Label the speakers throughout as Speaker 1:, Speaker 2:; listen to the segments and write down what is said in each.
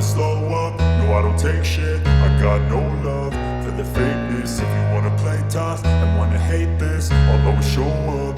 Speaker 1: slow up, no I don't take shit. I got no love for the fakeness. If you wanna play tough and wanna hate this, I'll always show up.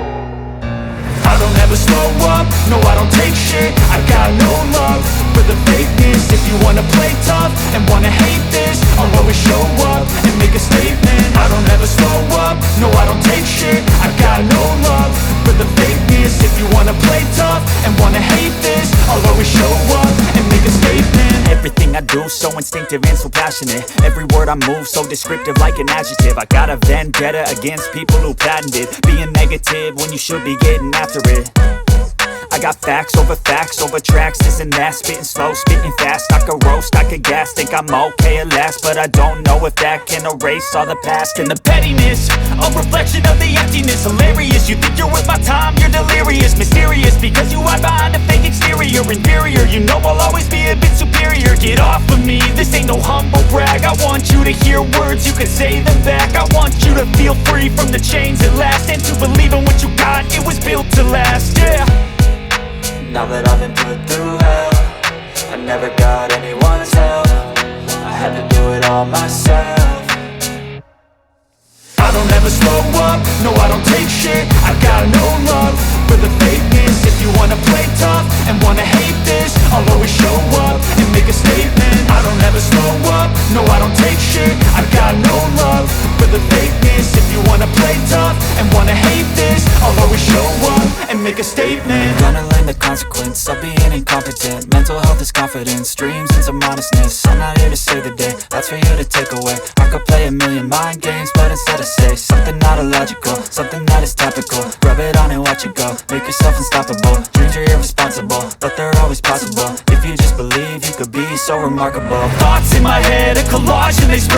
Speaker 1: I don't ever slow up, no I don't take shit. I got no love for the fakeness. If you wanna play tough and wanna hate this, I'll always show up and make a statement. I don't ever slow up, no I don't take shit. I got no love for the fakeness. If you wanna play tough and wanna hate this, I'll always show up and make a statement.
Speaker 2: Everything I do so instinctive and so passionate. Every word I move so descriptive like an adjective. I got a vendetta against people who patented being negative when you should be getting after it. I got facts over tracks, this and that. Spitting slow, spitting fast, I could roast, I could gas. Think I'm okay at last, but I don't know if that can erase all the past. And the pettiness, a reflection of the emptiness. Hilarious, you think you're worth my time, you're delirious. Mysterious, because you hide behind a fake exterior. Inferior, you know I'll always be a bit superior. Get off of me, this ain't no humble brag. I want you to hear words, you can say them back. I want you to feel free from the chains at last, and to believe in what you got, it was built to last, yeah.
Speaker 3: Now that I've been put through hell, I never got anyone's help. I had to do it all myself.
Speaker 1: I don't ever slow up, no I don't take shit. I got no love for the fakeness. If you wanna play tough and wanna hate this, I'll always show up and make a statement. I don't ever slow up, no I don't take shit. I got no love for the fakeness. If you wanna play tough and wanna hate this, I'll always show up and make a statement.
Speaker 3: Gonna learn the consequence of being incompetent. Mental health is confidence, dreams and some honestness. I'm not here to save the day, that's for you to take away. I could play a million mind games, but instead I say something not illogical, something that is topical. Rub it on and watch it go, make yourself unstoppable. Dreams are irresponsible, but they're always possible. If you just believe, you could be so remarkable.
Speaker 1: Thoughts in my head, a collage and they spread